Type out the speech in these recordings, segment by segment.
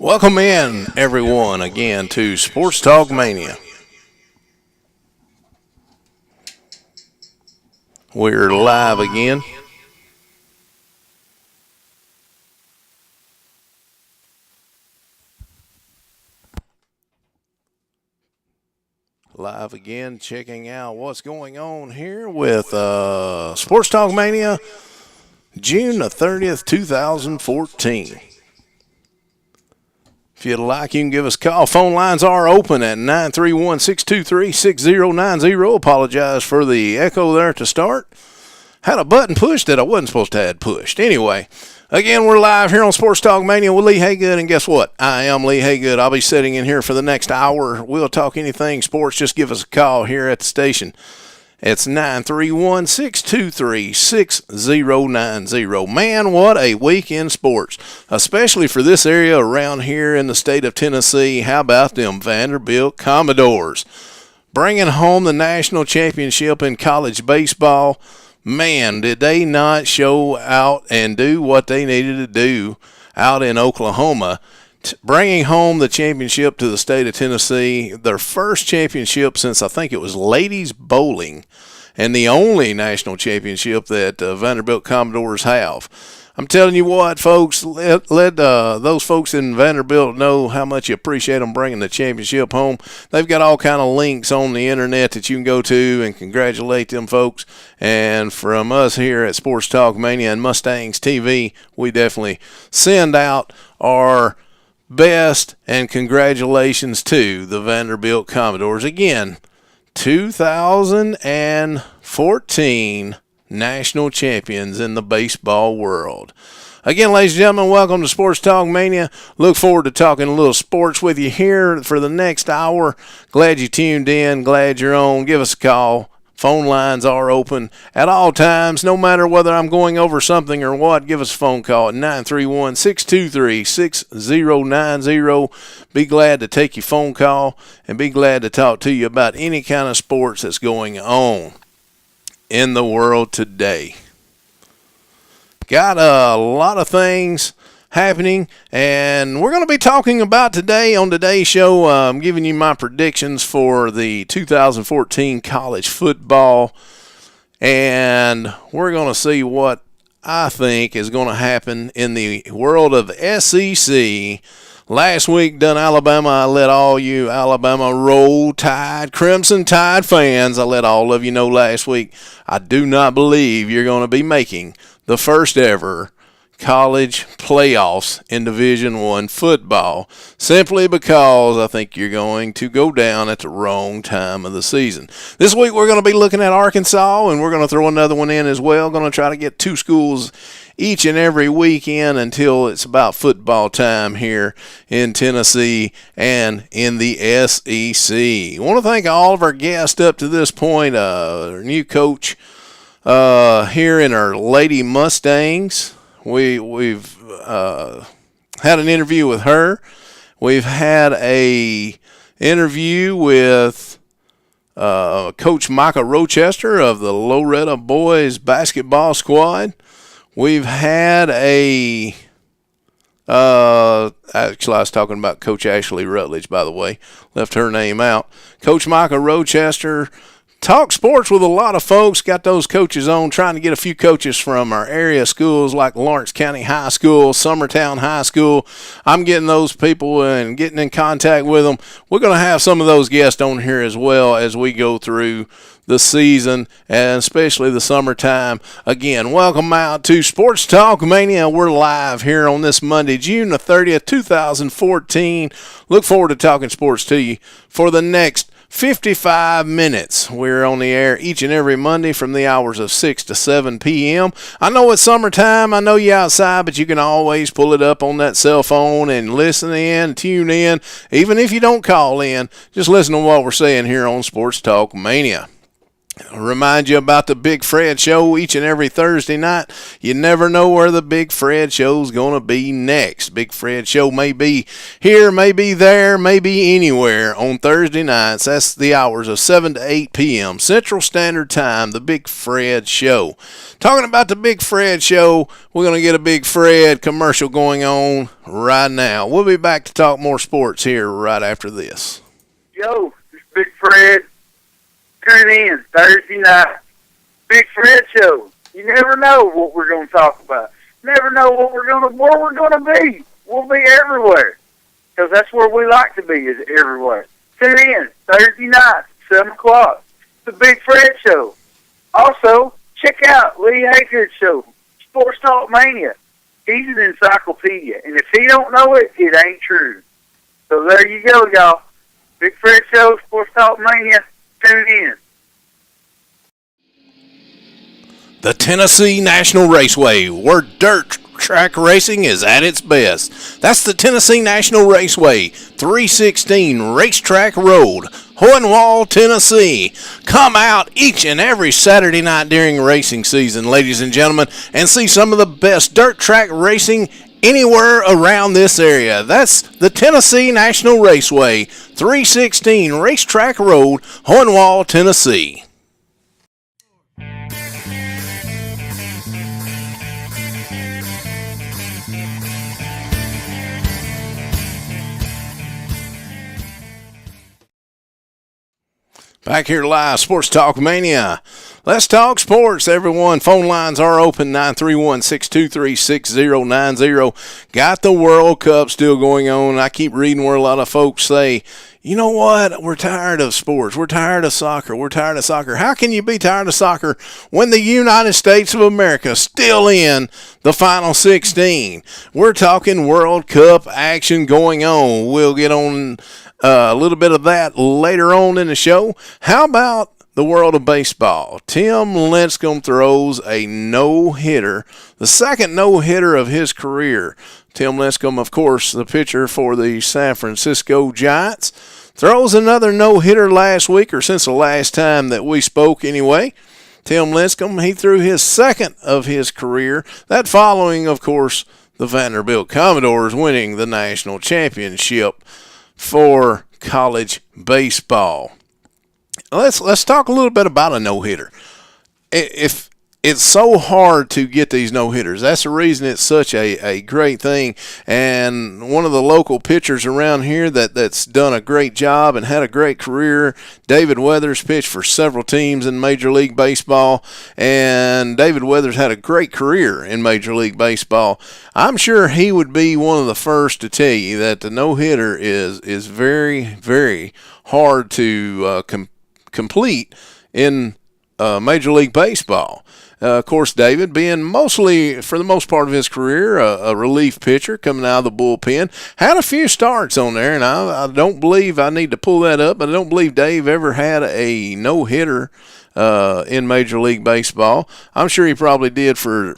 Welcome in, everyone, again to Sports Talk Mania. We're live again. Live again, checking out what's going on here with Sports Talk Mania, June the 30th, 2014. If you'd like, you can give us a call. Phone lines are open at 931-623-6090. Apologize for the echo there to start. Had a button pushed that I wasn't supposed to have pushed. Anyway, again, we're live here on Sports Talk Mania with Lee Haygood. And guess what? I am Lee Haygood. I'll be sitting in here for the next hour. We'll talk anything sports. Just give us a call here at the station. It's 931-623-6090. Man, what a week in sports, especially for this area around here in the state of Tennessee. How about them Vanderbilt Commodores bringing home the national championship in college baseball? Man, did they not show out and do what they needed to do out in Oklahoma, bringing home the championship to the state of Tennessee, their first championship since I think it was ladies bowling, and the only national championship that Vanderbilt Commodores have. I'm telling you what, folks, let those folks in Vanderbilt know how much you appreciate them bringing the championship home. They've got all kind of links on the internet that you can go to and congratulate them folks. And from us here at Sports Talk Mania and Mustangs TV, we definitely send out our best and congratulations to the Vanderbilt Commodores. Again, 2014 national champions in the baseball world. Again, ladies and gentlemen, welcome to Sports Talk Mania. Look forward to talking a little sports with you here for the next hour. Glad you tuned in. Glad you're on. Give us a call. Phone lines are open at all times, no matter whether I'm going over something or what. Give us a phone call at 931-623-6090. Be glad to take your phone call and be glad to talk to you about any kind of sports that's going on in the world today. Got a lot of things happening, and we're going to be talking about today on today's show. I'm giving you my predictions for the 2014 college football, and we're going to see what I think is going to happen in the world of SEC. Last week, done Alabama. I let all you Alabama Roll Tide, Crimson Tide fans, I let all of you know last week, I do not believe you're going to be making the first ever college playoffs in Division I football, simply because I think you're going to go down at the wrong time of the season. This week we're going to be looking at Arkansas, and we're going to throw another one in as well. Going to try to get two schools each and every weekend until it's about football time here in Tennessee and in the SEC. I want to thank all of our guests up to this point. Our new coach here in our Lady Mustangs. We've had an interview with her. We've had a interview with Coach Micah Rochester of the Loretta boys basketball squad. We've had actually I was talking about Coach Ashley Rutledge, by the way. Left her name out. Coach Micah Rochester. Talk sports with a lot of folks, got those coaches on, trying to get a few coaches from our area schools like Lawrence County High School, Summertown High School. I'm getting those people and getting in contact with them. We're going to have some of those guests on here as well as we go through the season and especially the summertime. Again, welcome out to Sports Talk Mania. We're live here on this Monday, June the 30th, 2014. Look forward to talking sports to you for the next 55 minutes. We're on the air each and every Monday from the hours of 6 to 7 p.m. I know it's summertime. I know you're outside, but you can always pull it up on that cell phone and listen in, tune in. Even if you don't call in, just listen to what we're saying here on Sports Talk Mania. Remind you about the Big Fred Show each and every Thursday night. You never know where the Big Fred Show's going to be next. Big Fred Show may be here, may be there, may be anywhere on Thursday nights. That's the hours of 7 to 8 p.m. Central Standard Time, the Big Fred Show. Talking about the Big Fred Show, we're going to get a Big Fred commercial going on right now. We'll be back to talk more sports here right after this. Yo, this is Big Fred. Tune in Thursday night. Big Fred Show. You never know what we're going to talk about. Never know where we're going to be. We'll be everywhere, because that's where we like to be, is everywhere. Tune in Thursday night, 7 o'clock. The Big Fred Show. Also, check out Lee Haygood's show, Sports Talk Mania. He's an encyclopedia, and if he don't know it, it ain't true. So there you go, y'all. Big Fred Show, Sports Talk Mania. Tune in. The Tennessee National Raceway, where dirt track racing is at its best. That's the Tennessee National Raceway, 316 Racetrack Road, Hohenwald, Tennessee. Come out each and every Saturday night during racing season, ladies and gentlemen, and see some of the best dirt track racing anywhere around this area. That's the Tennessee National Raceway, 316 Racetrack Road, Hohenwald, Tennessee. Back here live, Sports Talk Mania. Let's talk sports, everyone. Phone lines are open, 931-623-6090. Got the World Cup still going on. I keep reading where a lot of folks say, you know what, we're tired of sports. We're tired of soccer. We're tired of soccer. How can you be tired of soccer when the United States of America is still in the Final 16? We're talking World Cup action going on. We'll get on a little bit of that later on in the show. How about the world of baseball? Tim Lincecum throws a no-hitter, the second no-hitter of his career. Tim Lincecum, of course, the pitcher for the San Francisco Giants, throws another no-hitter last week, or since the last time that we spoke anyway. Tim Lincecum, he threw his second of his career, that following, of course, the Vanderbilt Commodores winning the national championship for college baseball. Let's talk a little bit about a no-hitter. If it's so hard to get these no-hitters, that's the reason it's such a great thing. And one of the local pitchers around here that's done a great job and had a great career, David Weathers, pitched for several teams in Major League Baseball, and David Weathers had a great career in Major League Baseball. I'm sure he would be one of the first to tell you that the no-hitter is very, very hard to complete in Major League Baseball. Of course, David, being mostly, for the most part of his career, a relief pitcher coming out of the bullpen, had a few starts on there, and I don't believe, I need to pull that up, but I don't believe Dave ever had a no-hitter in Major League Baseball. I'm sure he probably did for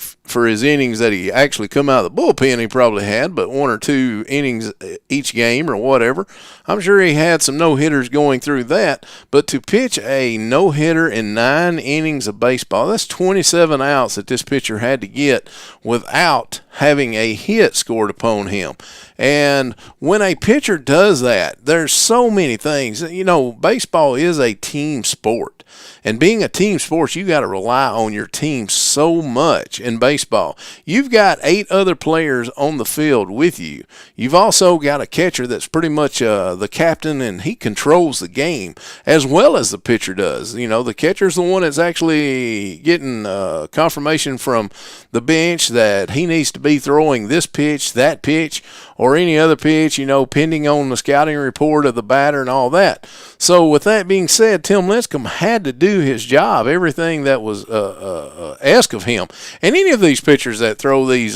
his innings that he actually come out of the bullpen. He probably had, but 1 or 2 innings each game or whatever. I'm sure he had some no-hitters going through that, but to pitch a no-hitter in 9 innings of baseball, that's 27 outs that this pitcher had to get without having a hit scored upon him. And when a pitcher does that, there's so many things. You know, baseball is a team sport. And being a team sport, you got to rely on your team so much in baseball. You've got 8 other players on the field with you. You've also got a catcher that's pretty much the captain, and he controls the game as well as the pitcher does. You know, the catcher's the one that's actually getting confirmation from the bench that he needs to be throwing this pitch, that pitch, or any other pitch, you know, pending on the scouting report of the batter and all that. So with that being said, Tim Lincecum had to do his job, everything that was asked of him. And any of these pitchers that throw these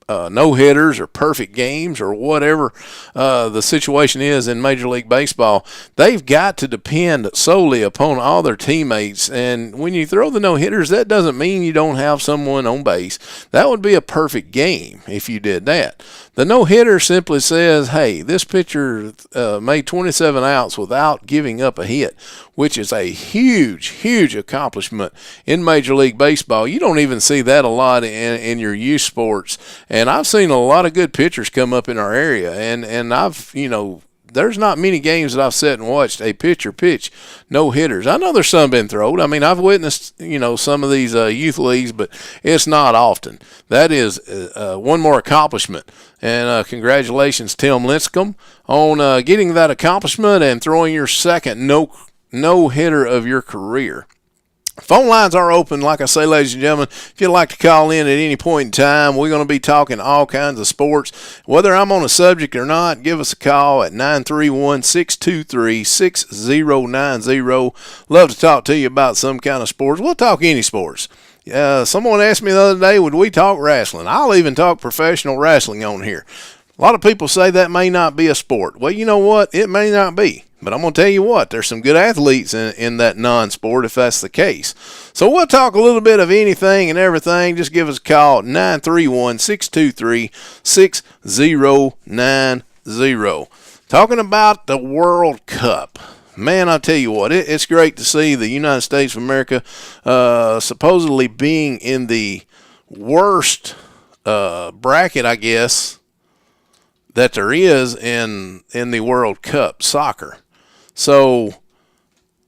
no-hitters or perfect games or whatever the situation is in Major League Baseball, they've got to depend solely upon all their teammates. And when you throw the no-hitters, that doesn't mean you don't have someone on base. That would be a perfect game if you did that. The no-hitter simply says, hey, this pitcher made 27 outs without giving up a hit, which is a huge, huge accomplishment in Major League Baseball. You don't even see that a lot in your youth sports. And I've seen a lot of good pitchers come up in our area, and I've, there's not many games that I've sat and watched a pitcher pitch no-hitters. I know there's some been thrown. I mean, I've witnessed, some of these youth leagues, but it's not often. That is one more accomplishment. And congratulations, Tim Lincecum, on getting that accomplishment and throwing your second no-hitter of your career. Phone lines are open, like I say, ladies and gentlemen. If you'd like to call in at any point in time, we're going to be talking all kinds of sports. Whether I'm on a subject or not, give us a call at 931-623-6090. Love to talk to you about some kind of sports. We'll talk any sports. Someone asked me the other day, would we talk wrestling? I'll even talk professional wrestling on here. A lot of people say that may not be a sport. Well, you know what? It may not be. But I'm going to tell you what, there's some good athletes in that non-sport if that's the case. So we'll talk a little bit of anything and everything. Just give us a call at 931-623-6090. Talking about the World Cup. Man, I'll tell you what, it's great to see the United States of America supposedly being in the worst bracket, I guess, that there is in the World Cup soccer. So,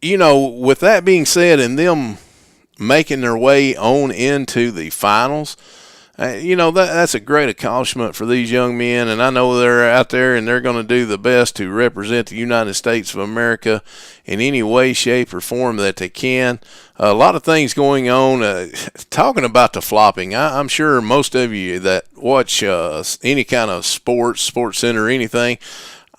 with that being said and them making their way on into the finals, that's a great accomplishment for these young men. And I know they're out there and they're going to do the best to represent the United States of America in any way, shape, or form that they can. A lot of things going on. Talking about the flopping, I'm sure most of you that watch any kind of Sports Center or anything,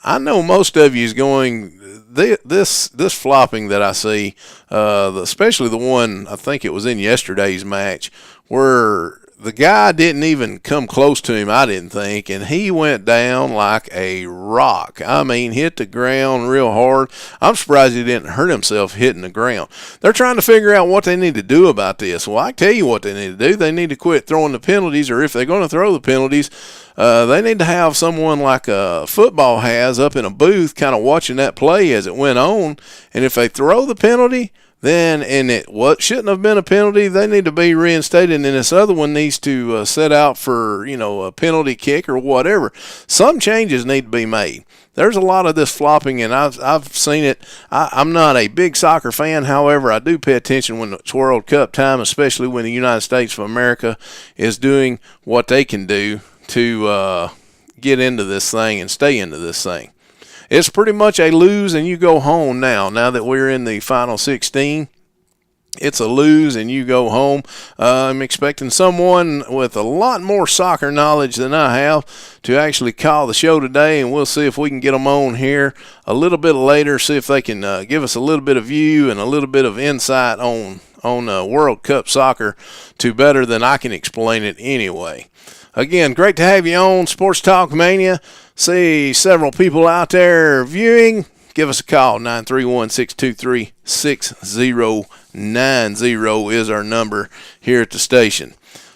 I know most of you is going, this flopping that I see, especially the one, I think it was in yesterday's match, where the guy didn't even come close to him, I didn't think, and he went down like a rock. I mean, hit the ground real hard. I'm surprised he didn't hurt himself hitting the ground. They're trying to figure out what they need to do about this. Well, I tell you what they need to do. They need to quit throwing the penalties, or if they're going to throw the penalties, they need to have someone like football has up in a booth kind of watching that play as it went on, and if they throw the penalty, then, and it shouldn't have been a penalty, they need to be reinstated, and this other one needs to set out for, a penalty kick or whatever. Some changes need to be made. There's a lot of this flopping, and I've seen it. I'm not a big soccer fan, however, I do pay attention when it's World Cup time, especially when the United States of America is doing what they can do to get into this thing and stay into this thing. It's pretty much a lose and you go home now that we're in the final 16. It's a lose and you go home. I'm expecting someone with a lot more soccer knowledge than I have to actually call the show today, and we'll see if we can get them on here a little bit later, see if they can give us a little bit of view and a little bit of insight on World Cup soccer to better than I can explain it anyway. Again, great to have you on Sports Talk Mania. See several people out there viewing. Give us a call. 931-623-6090 is our number here at the station.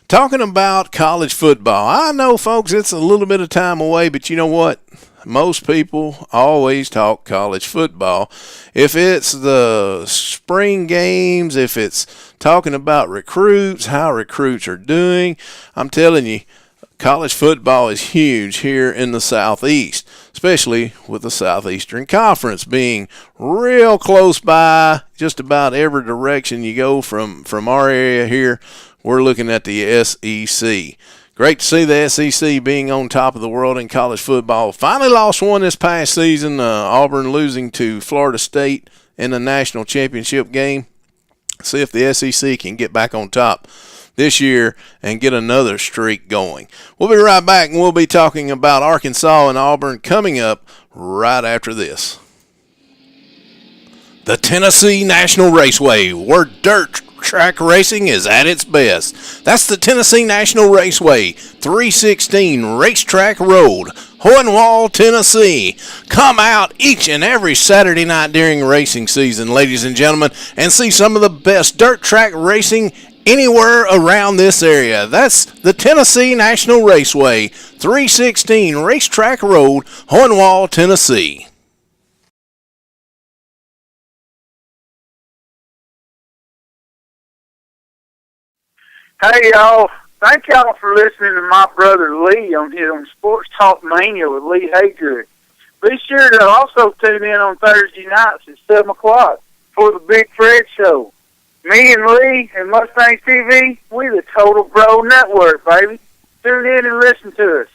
Talking about college football. I know, folks, it's a little bit of time away, but you know what? Most people always talk college football. If it's the spring games, if it's talking about recruits, how recruits are doing, I'm telling you, college football is huge here in the Southeast, especially with the Southeastern Conference being real close by. Just about every direction you go from our area here, we're looking at the SEC. Great to see the SEC being on top of the world in college football. Finally lost one this past season, Auburn losing to Florida State in the national championship game. See if the SEC can get back on top this year and get another streak going. We'll be right back, and we'll be talking about Arkansas and Auburn coming up right after this. The Tennessee National Raceway, where dirt track racing is at its best. That's the Tennessee National Raceway, 316 Racetrack Road, Hohenwald, Tennessee. Come out each and every Saturday night during racing season, ladies and gentlemen, and see some of the best dirt track racing anywhere around this area. That's the Tennessee National Raceway, 316 Racetrack Road, Hornwall, Tennessee. Hey, y'all. Thank y'all for listening to my brother Lee on Sports Talk Mania with Lee Haygood. Be sure to also tune in on Thursday nights at 7 o'clock for the Big Fred Show. Me and Lee and Mustangs TV, we the Total Bro Network, baby. Tune in and listen to us.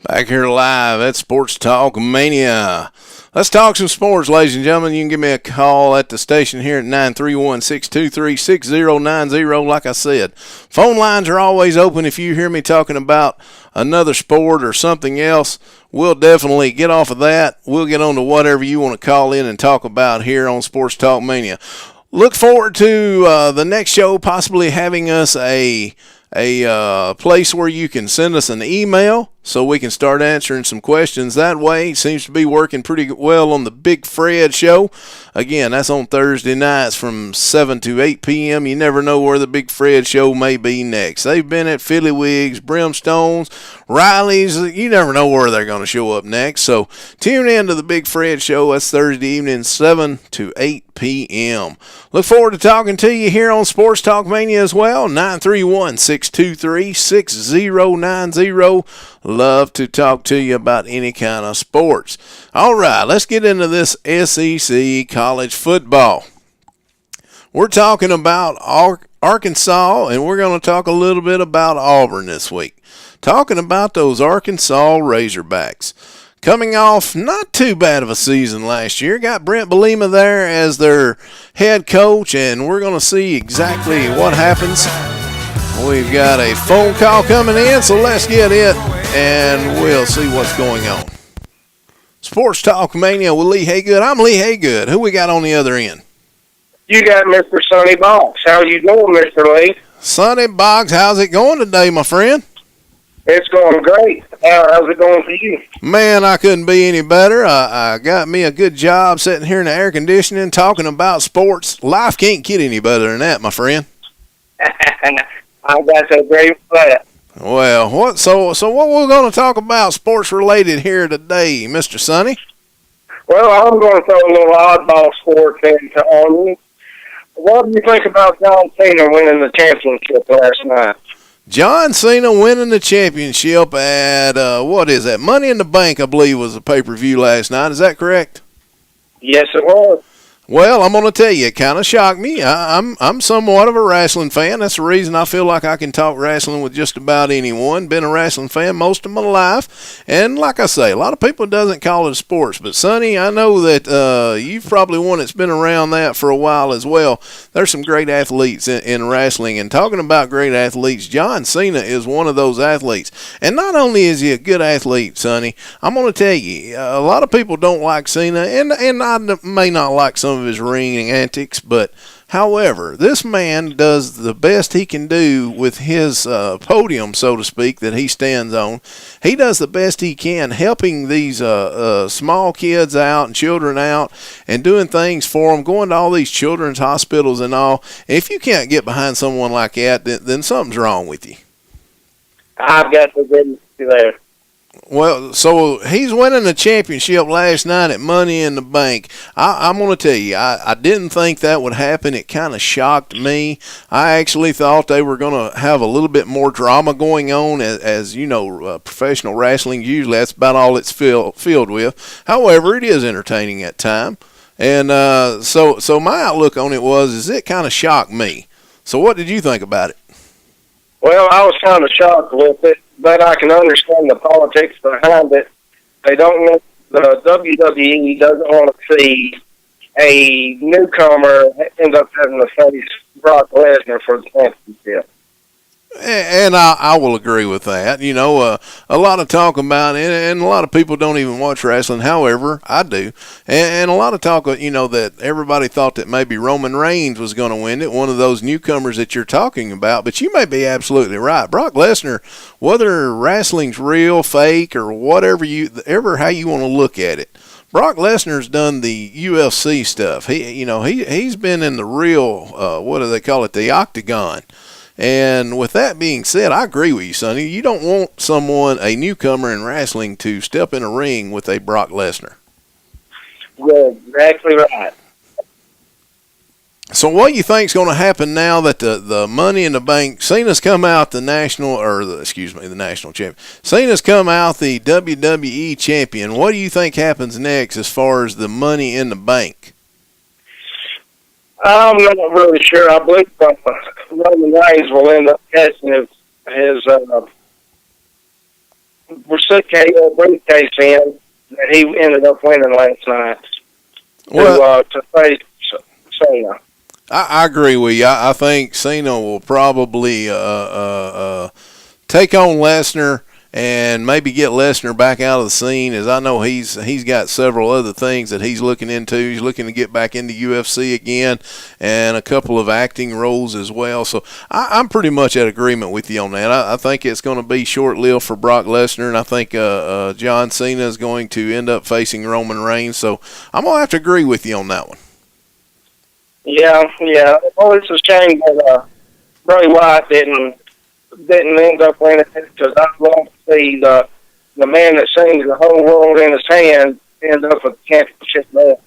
Back here live at Sports Talk Mania. Let's talk some sports, ladies and gentlemen. You can give me a call at the station here at 931-623-6090. Like I said, phone lines are always open. If you hear me talking about another sport or something else, we'll definitely get off of that. We'll get on to whatever you want to call in and talk about here on Sports Talk Mania. Look forward to the next show possibly having us a place where you can send us an email so we can start answering some questions that way. It seems to be working pretty well on the Big Fred Show. Again, that's on Thursday nights from 7 to 8 p.m. You never know where the Big Fred Show may be next. They've been at Philly Wigs, Brimstones, Riley's. You never know where they're going to show up next. So tune in to the Big Fred Show. That's Thursday evening, 7 to 8 p.m. Look forward to talking to you here on Sports Talk Mania as well. 931-623-6090. Love to talk to you about any kind of sports. All right, let's get into this SEC college football. We're talking about Arkansas, and we're going to talk a little bit about Auburn this week. Talking about those Arkansas Razorbacks. Coming off not too bad of a season last year. Got Brent Bielema there as their head coach, and we're going to see exactly what happens. We've got a phone call coming in, so let's get it, and we'll see what's going on. Sports Talk Mania with Lee Haygood. I'm Lee Haygood. Who we got on the other end? You got Mr. Sonny Boggs. How you doing, Mr. Lee? Sonny Boggs, how's it going today, my friend? It's going great. How's it going for you? Man, I couldn't be any better. I got me a good job sitting here in the air conditioning talking about sports. Life can't get any better than that, my friend. I got to agree with that. Well, so what we're going to talk about sports related here today, Mr. Sonny? Well, I'm going to throw a little oddball sport into on you. What do you think about John Cena winning the championship last night? John Cena winning the championship at, what is that? Money in the Bank, I believe, was a pay-per-view last night. Is that correct? Yes, it was. Well, I'm going to tell you, it kind of shocked me. I'm somewhat of a wrestling fan. That's the reason I feel like I can talk wrestling with just about anyone. Been a wrestling fan most of my life. And like I say, a lot of people doesn't call it sports. But, Sonny, I know that you've probably one that's been around that for a while as well. There's some great athletes in wrestling. And talking about great athletes, John Cena is one of those athletes. And not only is he a good athlete, Sonny, I'm going to tell you, a lot of people don't like Cena. And I may not like some of his ring antics, but however, this man does the best he can do with his podium, so to speak, that he stands on. He does the best he can helping these small kids out and children out and doing things for them, going to all these children's hospitals and all. And if you can't get behind someone like that, then something's wrong with you. I've got to agree with you there. Well, so he's winning the championship last night at Money in the Bank. I'm going to tell you, I didn't think that would happen. It kind of shocked me. I actually thought they were going to have a little bit more drama going on, as you know, professional wrestling, usually that's about all it's filled with. However, it is entertaining at time. And so my outlook on it is it kind of shocked me. So what did you think about it? Well, I was kind of shocked with it, but I can understand the politics behind it. They don't. The WWE doesn't want to see a newcomer end up having to face Brock Lesnar for the championship. And I will agree with that. You know, a lot of talk about it, and a lot of people don't even watch wrestling. However, I do. And a lot of talk, you know, that everybody thought that maybe Roman Reigns was going to win it, one of those newcomers that you're talking about. But you may be absolutely right. Brock Lesnar, whether wrestling's real, fake, or whatever how you want to look at it, Brock Lesnar's done the UFC stuff. He's been in the real, what do they call it, the octagon. And with that being said, I agree with you, Sonny. You don't want a newcomer in wrestling, to step in a ring with a Brock Lesnar. You're exactly right. So what do you think's going to happen now that the Money in the Bank, Cena's come out the national champion. Cena's come out the WWE champion. What do you think happens next as far as the Money in the Bank? I'm not really sure. I believe Roman Reigns will end up catching his briefcase in that he ended up winning last night to face Cena. I agree with you. I think Cena will probably take on Lesnar and maybe get Lesnar back out of the scene, as I know he's got several other things that he's looking into. He's looking to get back into UFC again and a couple of acting roles as well. So I'm pretty much at agreement with you on that. I think it's going to be short-lived for Brock Lesnar, and I think John Cena is going to end up facing Roman Reigns. So I'm going to have to agree with you on that one. Yeah. Well, it's a shame that Bray Wyatt didn't end up winning it, because I'd love to see the man that sings the whole world in his hand end up with the championship belt.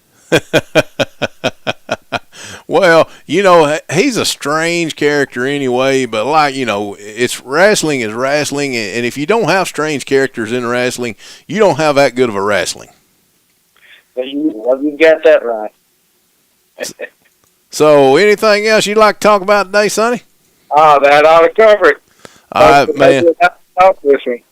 Well, you know, he's a strange character anyway, but it's wrestling is wrestling, and if you don't have strange characters in wrestling, you don't have that good of a wrestling. You got that right. So, anything else you'd like to talk about today, Sonny? That ought to cover it. All right, man. Talk with me.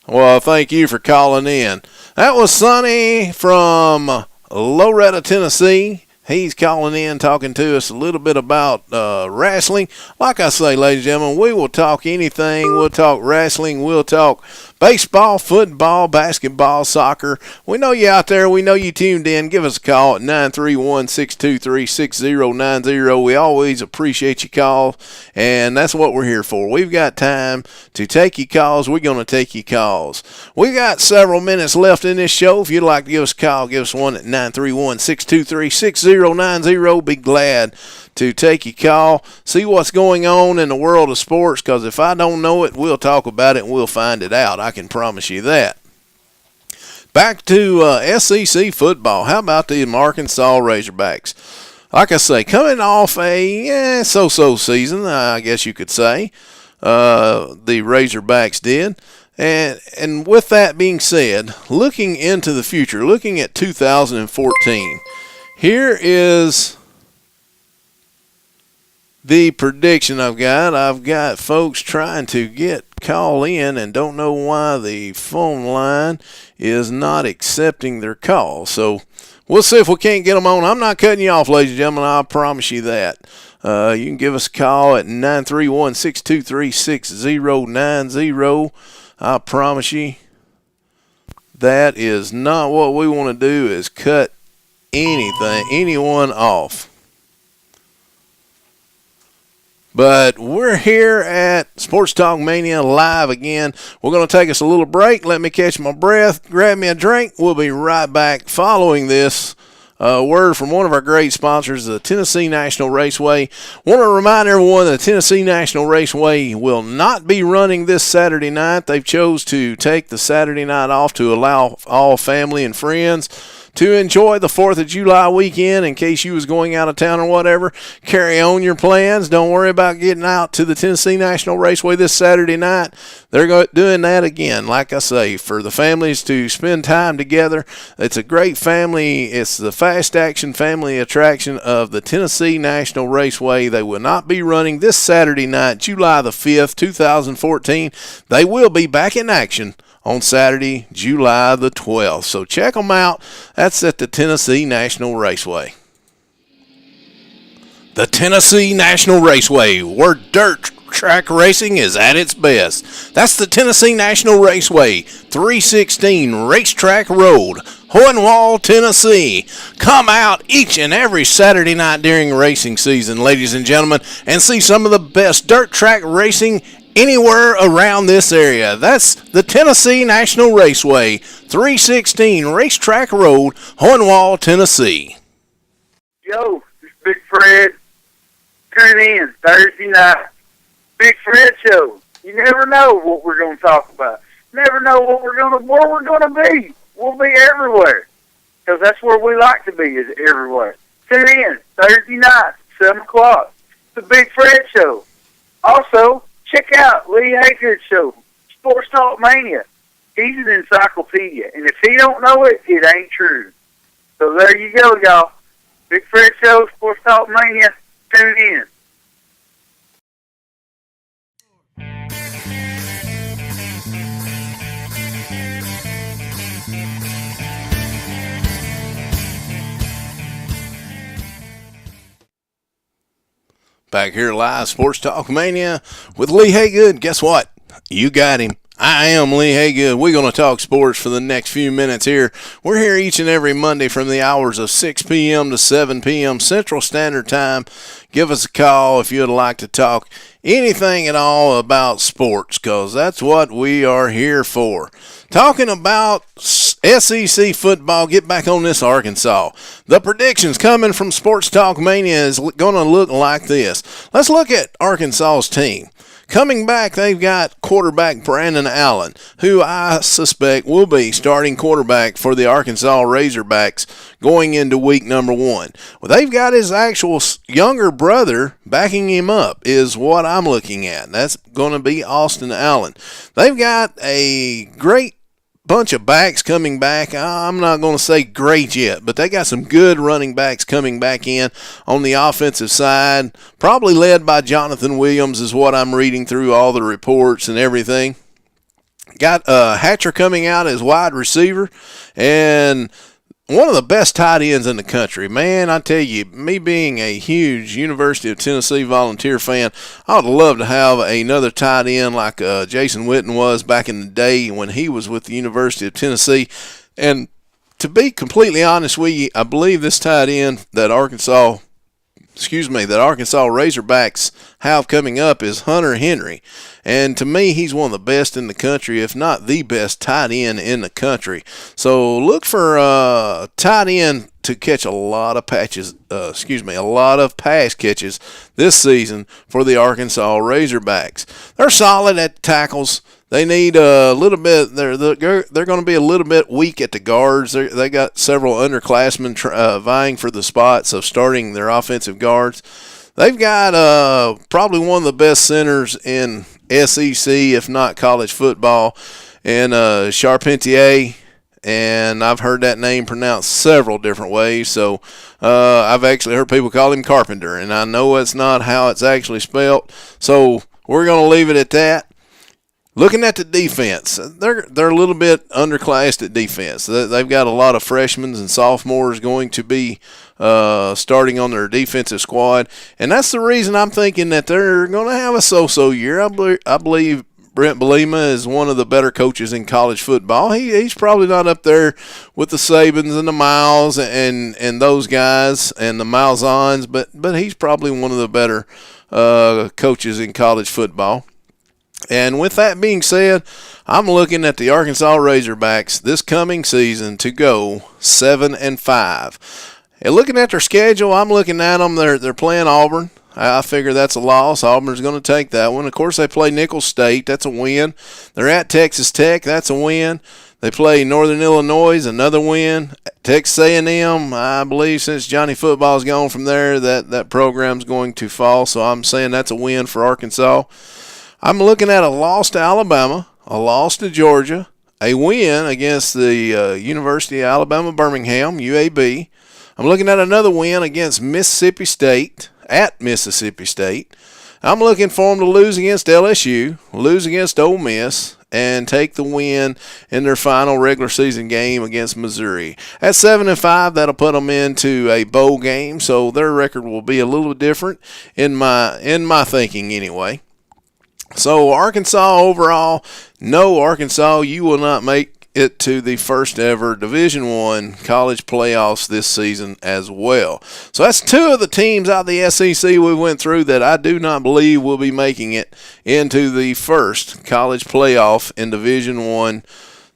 Well, thank you for calling in. That was Sonny from Loretta, Tennessee. He's calling in, talking to us a little bit about wrestling. Like I say, ladies and gentlemen, we will talk anything. We'll talk wrestling. We'll talk baseball, football, basketball, soccer. We know you out there. We know you tuned in. Give us a call at 931-623-6090. We always appreciate your call, and that's what we're here for. We've got time to take your calls. We're going to take your calls. We got several minutes left in this show. If you'd like to give us a call, give us one at 931-623-6090. Be glad to take your call, see what's going on in the world of sports, because if I don't know it, we'll talk about it and we'll find it out. I can promise you that. Back to SEC football. How about the Arkansas Razorbacks? Like I say, coming off a so-so season, I guess you could say, the Razorbacks did. And with that being said, looking into the future, looking at 2014, here is the prediction I've got. I've got folks trying to call in and don't know why the phone line is not accepting their call. So we'll see if we can't get them on. I'm not cutting you off, ladies and gentlemen. I promise you that. You can give us a call at 931-623-6090. I promise you that is not what we want to do, is cut anyone off. But we're here at Sports Talk Mania live again. We're going to take us a little break. Let me catch my breath, grab me a drink. We'll be right back following this word from one of our great sponsors, the Tennessee National Raceway. Want to remind everyone that the Tennessee National Raceway will not be running this Saturday night. They've chose to take the Saturday night off to allow all family and friends to enjoy the 4th of July weekend. In case you was going out of town or whatever, carry on your plans. Don't worry about getting out to the Tennessee National Raceway this Saturday night. They're doing that again, like I say, for the families to spend time together. It's a great family. It's the fast action family attraction of the Tennessee National Raceway. They will not be running this Saturday night, July the 5th, 2014. They will be back in action on Saturday, July the 12th. So check them out. That's at the Tennessee National Raceway. The Tennessee National Raceway, where dirt track racing is at its best. That's the Tennessee National Raceway, 316 Racetrack Road, Hohenwald, Tennessee. Come out each and every Saturday night during racing season, ladies and gentlemen, and see some of the best dirt track racing anywhere around this area. That's the Tennessee National Raceway, 316 Racetrack Road, Hohenwald, Tennessee. Yo, this is Big Fred. Tune in Thursday night. Big Fred Show. You never know what we're going to talk about. Never know where we're going to be. We'll be everywhere, because that's where we like to be, is everywhere. Tune in Thursday night, 7 o'clock. The Big Fred Show. Also, check out Lee Haygood's show, Sports Talk Mania. He's an encyclopedia, and if he don't know it, it ain't true. So there you go, y'all. Big Fred Show, Sports Talk Mania. Tune in. Back here live, Sports Talk Mania with Lee Haygood. Guess what? You got him. I am Lee Haygood. We're going to talk sports for the next few minutes here. We're here each and every Monday from the hours of 6 p.m. to 7 p.m. Central Standard Time. Give us a call if you'd like to talk anything at all about sports, because that's what we are here for. Talking about SEC football, get back on this Arkansas. The predictions coming from Sports Talk Mania is going to look like this. Let's look at Arkansas's team. Coming back, they've got quarterback Brandon Allen, who I suspect will be starting quarterback for the Arkansas Razorbacks going into week number 1. Well, they've got his actual younger brother backing him up is what I'm looking at. That's going to be Austin Allen. They've got a great bunch of backs coming back. I'm not going to say great yet, but they got some good running backs coming back in on the offensive side, probably led by Jonathan Williams is what I'm reading through all the reports and everything. Got Hatcher coming out as wide receiver, and one of the best tight ends in the country. Man, I tell you, me being a huge University of Tennessee Volunteer fan, I would love to have another tight end like Jason Witten was back in the day when he was with the University of Tennessee. And to be completely honest with you, I believe this tight end that Arkansas Razorbacks have coming up is Hunter Henry. And to me, he's one of the best in the country, if not the best tight end in the country. So look for tight end to catch a lot of pass catches this season for the Arkansas Razorbacks. They're solid at tackles. They need a little bit. They're going to be a little bit weak at the guards. They got several underclassmen vying for the spots of starting their offensive guards. They've got probably one of the best centers in SEC, if not college football, and Charpentier. And I've heard that name pronounced several different ways. So I've actually heard people call him Carpenter, and I know it's not how it's actually spelled. So we're going to leave it at that. Looking at the defense, they're a little bit underclassed at defense. They've got a lot of freshmen and sophomores going to be starting on their defensive squad, and that's the reason I'm thinking that they're going to have a so-so year. I believe Brent Bielema is one of the better coaches in college football. He's probably not up there with the Sabans and the Miles and those guys and the Malzahns, but he's probably one of the better coaches in college football. And with that being said, I'm looking at the Arkansas Razorbacks this coming season to go 7-5. And looking at their schedule, I'm looking at them. They're playing Auburn. I figure that's a loss. Auburn's going to take that one. Of course, they play Nicholls State. That's a win. They're at Texas Tech. That's a win. They play Northern Illinois, another win. Texas A&M, I believe since Johnny Football's gone from there, that program's going to fall. So I'm saying that's a win for Arkansas. I'm looking at a loss to Alabama, a loss to Georgia, a win against the University of Alabama Birmingham, UAB. I'm looking at another win against Mississippi State, at Mississippi State. I'm looking for them to lose against LSU, lose against Ole Miss, and take the win in their final regular season game against Missouri. At 7-5, that'll put them into a bowl game, so their record will be a little different in my thinking anyway. So Arkansas overall, no, Arkansas, you will not make it to the first ever Division I college playoffs this season as well. So that's two of the teams out of the SEC we went through that I do not believe will be making it into the first college playoff in Division I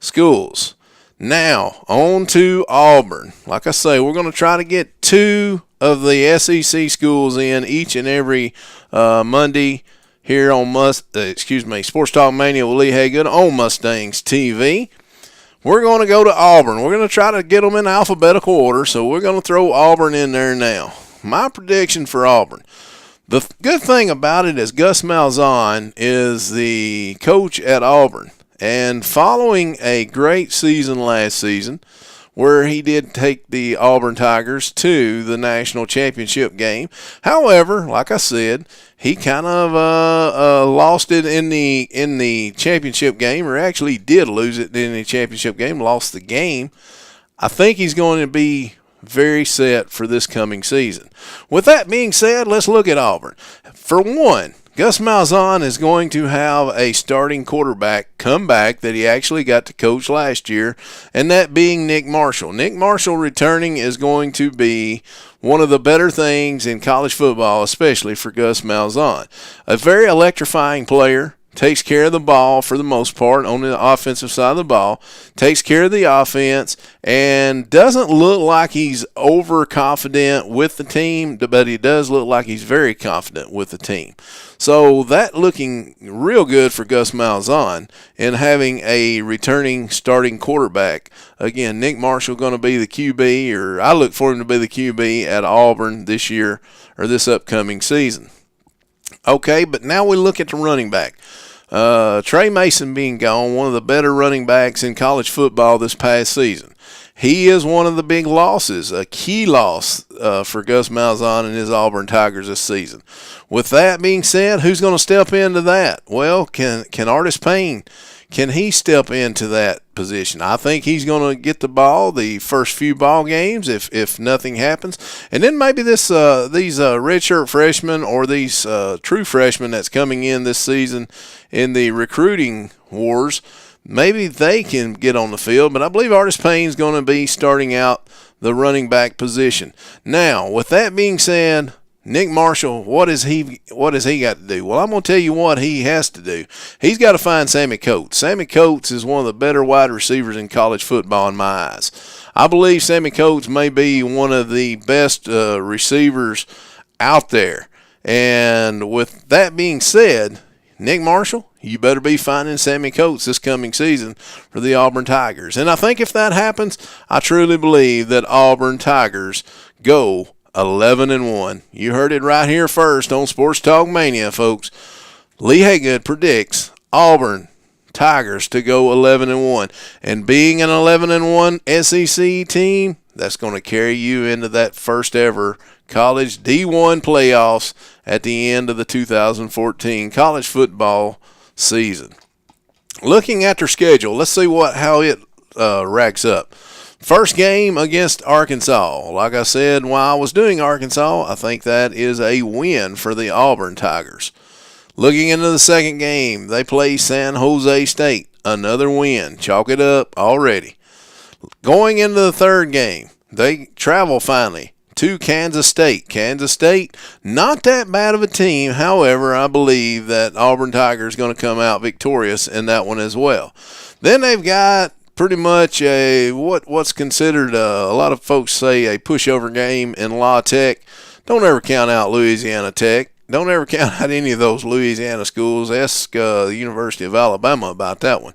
schools. Now, on to Auburn. Like I say, we're going to try to get two of the SEC schools in each and every Monday here on Sports Talk Mania with Lee Haygood on Mustangs TV. We're going to go to Auburn. We're going to try to get them in alphabetical order, so we're going to throw Auburn in there now. My prediction for Auburn. The good thing about it is Gus Malzahn is the coach at Auburn. And following a great season last season, where he did take the Auburn Tigers to the national championship game. However, like I said, he kind of lost it in the championship game, or actually did lose it in the championship game, lost the game. I think he's going to be very set for this coming season. With that being said, let's look at Auburn. For one, Gus Malzahn is going to have a starting quarterback come back that he actually got to coach last year, and that being Nick Marshall. Nick Marshall returning is going to be one of the better things in college football, especially for Gus Malzahn. A very electrifying player. Takes care of the ball for the most part on the offensive side of the ball, takes care of the offense, and doesn't look like he's overconfident with the team, but he does look like he's very confident with the team. So that looking real good for Gus Malzahn in having a returning starting quarterback. Again, Nick Marshall going to be the QB, or I look for him to be the QB at Auburn this year or this upcoming season. Okay, but now we look at the running back. Trey Mason being gone, one of the better running backs in college football this past season. He is one of the big losses, a key loss for Gus Malzahn and his Auburn Tigers this season. With that being said, who's going to step into that? Well, can Artis Payne, can he step into that position? I think he's going to get the ball the first few ball games if nothing happens. And then maybe these redshirt freshmen or these true freshmen that's coming in this season in the recruiting wars, maybe they can get on the field. But I believe Artis Payne is going to be starting out the running back position. Now, with that being said, Nick Marshall, what has he got to do? Well, I'm going to tell you what he has to do. He's got to find Sammy Coates. Sammy Coates is one of the better wide receivers in college football in my eyes. I believe Sammy Coates may be one of the best receivers out there. And with that being said, Nick Marshall, you better be finding Sammy Coates this coming season for the Auburn Tigers. And I think if that happens, I truly believe that Auburn Tigers go 11-1. You heard it right here first on Sports Talk Mania, folks. Lee Haygood predicts Auburn Tigers to go 11-1. And being an 11-1 SEC team, that's going to carry you into that first ever college D1 playoffs at the end of the 2014 college football season. Looking at their schedule, let's see how it racks up. First game against Arkansas. Like I said, while I was doing Arkansas, I think that is a win for the Auburn Tigers. Looking into the second game, they play San Jose State. Another win. Chalk it up already. Going into the third game, they travel finally to Kansas State. Kansas State, not that bad of a team. However, I believe that Auburn Tigers is going to come out victorious in that one as well. Then they've got pretty much what's considered a lot of folks say a pushover game in La Tech. Don't ever count out Louisiana Tech. Don't ever count out any of those Louisiana schools. Ask the University of Alabama about that one.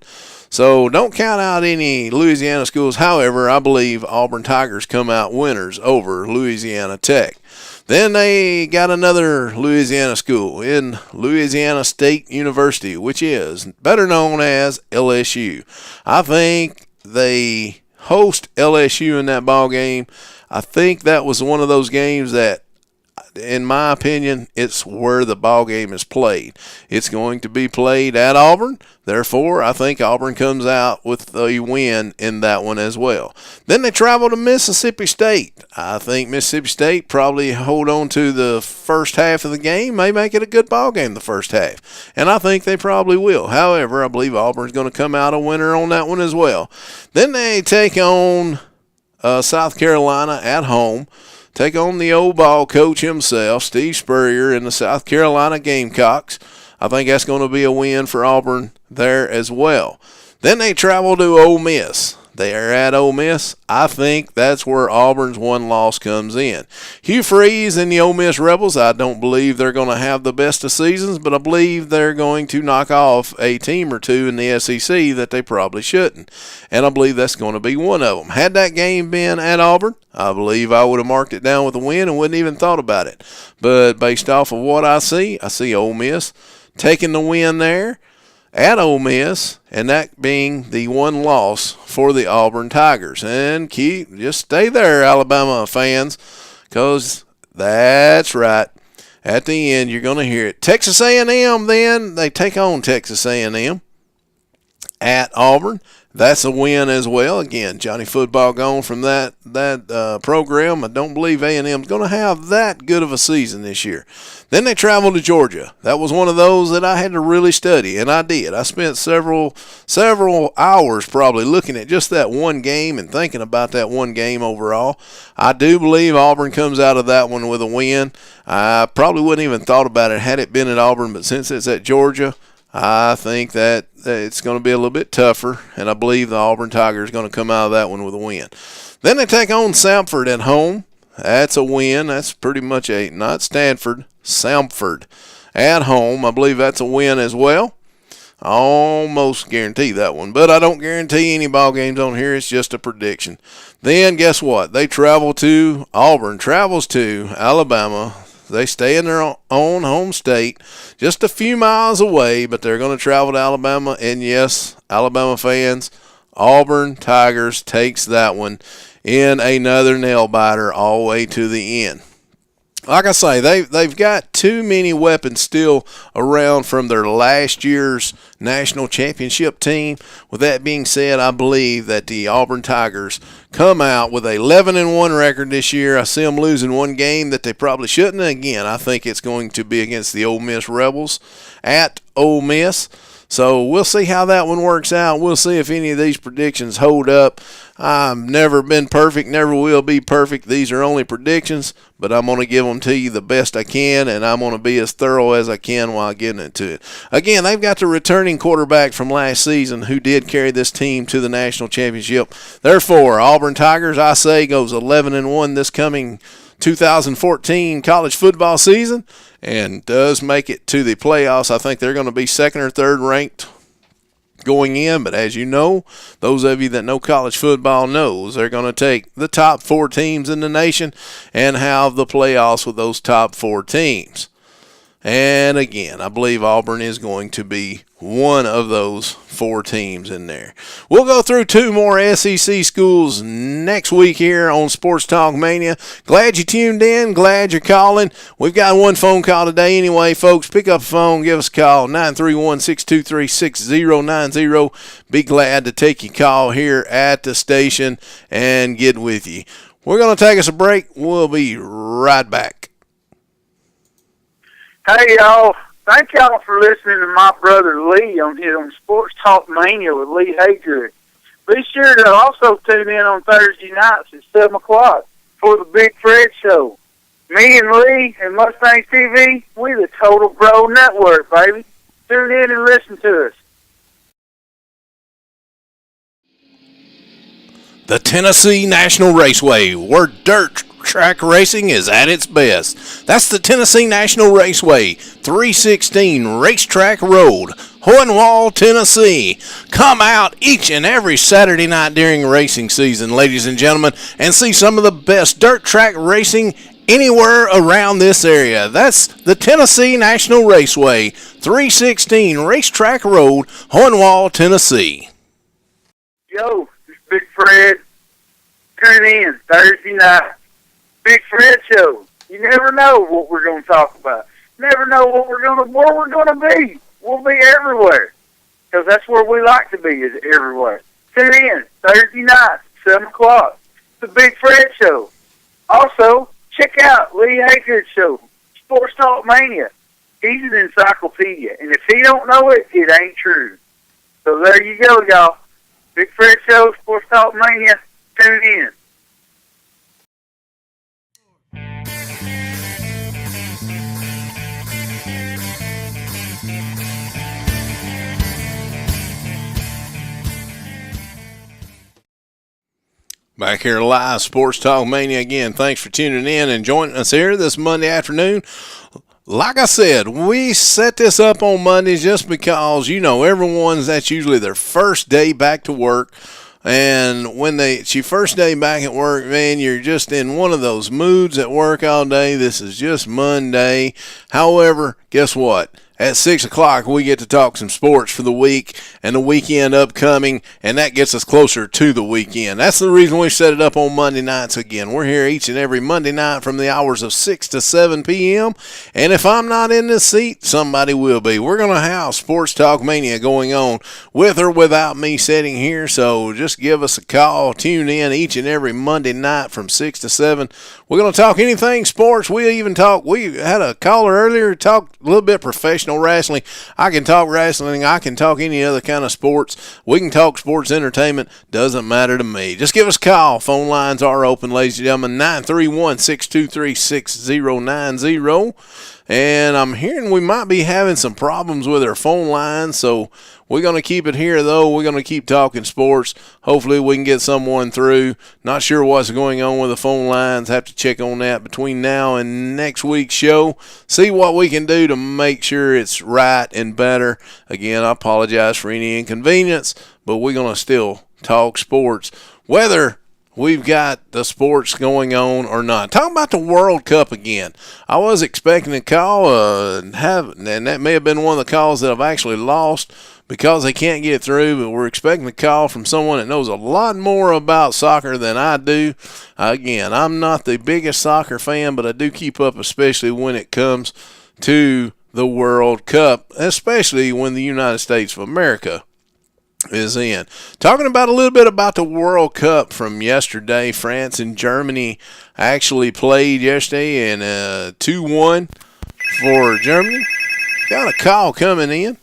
So don't count out any Louisiana schools. However, I believe Auburn Tigers come out winners over Louisiana Tech. Then they got another Louisiana school in Louisiana State University, which is better known as LSU. I think they host LSU in that ball game. I think that was one of those games that in my opinion, it's where the ball game is played. It's going to be played at Auburn. Therefore, I think Auburn comes out with a win in that one as well. Then they travel to Mississippi State. I think Mississippi State probably hold on to the first half of the game, may make it a good ball game the first half. And I think they probably will. However, I believe Auburn's going to come out a winner on that one as well. Then they take on South Carolina at home. Take on the old ball coach himself, Steve Spurrier, and the South Carolina Gamecocks. I think that's going to be a win for Auburn there as well. Then they travel to Ole Miss. They are at Ole Miss. I think that's where Auburn's one loss comes in. Hugh Freeze and the Ole Miss Rebels, I don't believe they're going to have the best of seasons, but I believe they're going to knock off a team or two in the SEC that they probably shouldn't. And I believe that's going to be one of them. Had that game been at Auburn, I believe I would have marked it down with a win and wouldn't even thought about it. But based off of what I see Ole Miss taking the win there at Ole Miss, and that being the one loss for the Auburn Tigers. And just stay there, Alabama fans, because that's right. At the end, you're going to hear it. Texas A&M, then, they take on Texas A&M at Auburn. That's a win as well. Again, Johnny Football gone from that program. I don't believe A&M's going to have that good of a season this year. Then they travel to Georgia. That was one of those that I had to really study, and I did. I spent several hours probably looking at just that one game and thinking about that one game overall. I do believe Auburn comes out of that one with a win. I probably wouldn't even thought about it had it been at Auburn, but since it's at Georgia, I think that it's going to be a little bit tougher, and I believe the Auburn Tigers are going to come out of that one with a win. Then they take on Samford at home. That's a win. That's pretty much not Stanford, Samford at home. I believe that's a win as well. I almost guarantee that one, but I don't guarantee any ball games on here. It's just a prediction. Then guess what? Auburn travels to Alabama. They stay in their own home state, just a few miles away, but they're going to travel to Alabama. And yes, Alabama fans, Auburn Tigers takes that one in another nail biter all the way to the end. Like I say, they've got too many weapons still around from their last year's national championship team. With that being said, I believe that the Auburn Tigers come out with a 11-1 record this year. I see them losing one game that they probably shouldn't. Again, I think it's going to be against the Ole Miss Rebels at Ole Miss. So we'll see how that one works out. We'll see if any of these predictions hold up. I've never been perfect, never will be perfect. These are only predictions, but I'm going to give them to you the best I can, and I'm going to be as thorough as I can while getting into it. Again, they've got the returning quarterback from last season who did carry this team to the national championship. Therefore, Auburn Tigers, I say, goes 11-1 this coming 2014 college football season and does make it to the playoffs. I think they're going to be second or third ranked going in, but as you know, those of you that know college football knows they're going to take the top 4 teams in the nation and have the playoffs with those top 4 teams. And again, I believe Auburn is going to be one of those 4 teams in there. We'll go through 2 more SEC schools next week here on Sports Talk Mania. Glad you tuned in. Glad you're calling. We've got one phone call today anyway, folks. Pick up the phone. Give us a call, 931-623-6090. Be glad to take your call here at the station and get with you. We're going to take us a break. We'll be right back. Hey, y'all. Thank y'all for listening to my brother Lee on Sports Talk Mania with Lee Haygood. Be sure to also tune in on Thursday nights at 7 o'clock for the Big Fred Show. Me and Lee and Mustangs TV, we the Total Bro Network, baby. Tune in and listen to us. The Tennessee National Raceway, where dirt track racing is at its best. That's the Tennessee National Raceway, 316 Racetrack Road, Hohenwald, Tennessee. Come out each and every Saturday night during racing season, ladies and gentlemen, and see some of the best dirt track racing anywhere around this area. That's the Tennessee National Raceway, 316 Racetrack Road, Hohenwald, Tennessee. Yo, this is Big Fred. Tune in Thursday night. Big Fred Show. You never know what we're going to talk about. Never know where we're going to be. We'll be everywhere, because that's where we like to be, is everywhere. Tune in Thursday night, 7 o'clock. The Big Fred Show. Also, check out Lee Haygood's show, Sports Talk Mania. He's an encyclopedia, and if he don't know it, it ain't true. So there you go, y'all. Big Fred Show, Sports Talk Mania. Tune in. Back here live, Sports Talk Mania again. Thanks for tuning in and joining us here this Monday afternoon. Like I said, we set this up on Mondays just because, that's usually their first day back to work. And when it's your first day back at work, man, you're just in one of those moods at work all day. This is just Monday. However, guess what? At 6 o'clock, we get to talk some sports for the week and the weekend upcoming, and that gets us closer to the weekend. That's the reason we set it up on Monday nights again. We're here each and every Monday night from the hours of 6 to 7 p.m., and if I'm not in this seat, somebody will be. We're going to have Sports Talk Mania going on with or without me sitting here, so just give us a call. Tune in each and every Monday night from 6 to 7. We're going to talk anything sports. We had a caller earlier talk a little bit professional wrestling. I can talk wrestling. I can talk any other kind of sports. We can talk sports entertainment. Doesn't matter to me. Just give us a call. Phone lines are open, ladies and gentlemen. 931-623-6090. And I'm hearing we might be having some problems with our phone lines, so we're going to keep it here, though. We're going to keep talking sports. Hopefully we can get someone through. Not sure what's going on with the phone lines. Have to check on that between now and next week's show. See what we can do to make sure it's right and better. Again, I apologize for any inconvenience, but we're going to still talk sports, whether we've got the sports going on or not. Talking about the World Cup again. I was expecting a call, and that may have been one of the calls that I've actually lost because they can't get through, but we're expecting a call from someone that knows a lot more about soccer than I do. Again, I'm not the biggest soccer fan, but I do keep up, especially when it comes to the World Cup, especially when the United States of America is in. Talking about a little bit about the World Cup from yesterday. France and Germany actually played yesterday, and 2-1 for Germany. Got a call coming in.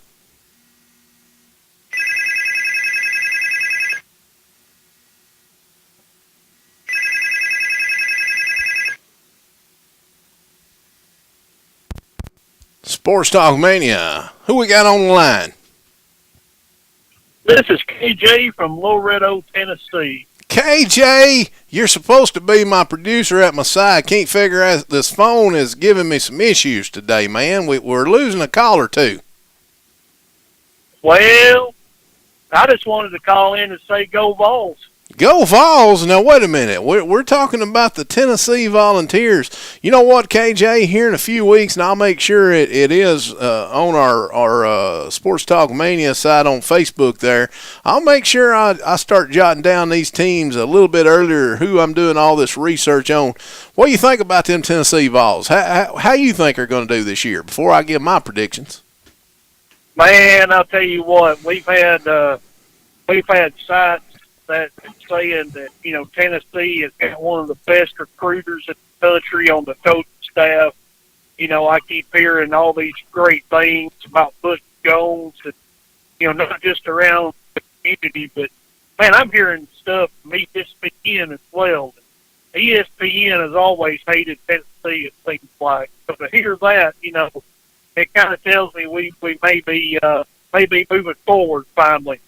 Sports Talk Mania. Who we got on the line? This is KJ from Loretto, Tennessee. KJ, you're supposed to be my producer at my side. Can't figure out, this phone is giving me some issues today, man. We're losing a call or two. Well, I just wanted to call in and say go Vols. Go Vols? Now, wait a minute. We're talking about the Tennessee Volunteers. You know what, KJ? Here in a few weeks, and I'll make sure it is on our Sports Talk Mania site on Facebook there. I'll make sure I start jotting down these teams a little bit earlier, who I'm doing all this research on. What do you think about them Tennessee Vols? How you think they're going to do this year before I give my predictions? Man, I'll tell you what, we've had sites that saying that, Tennessee has got one of the best recruiters in the country on the coaching staff. I keep hearing all these great things about Butch Jones and, not just around the community, but, man, I'm hearing stuff from ESPN as well. ESPN has always hated Tennessee, it seems like. So to hear that, it kind of tells me we may be moving forward finally.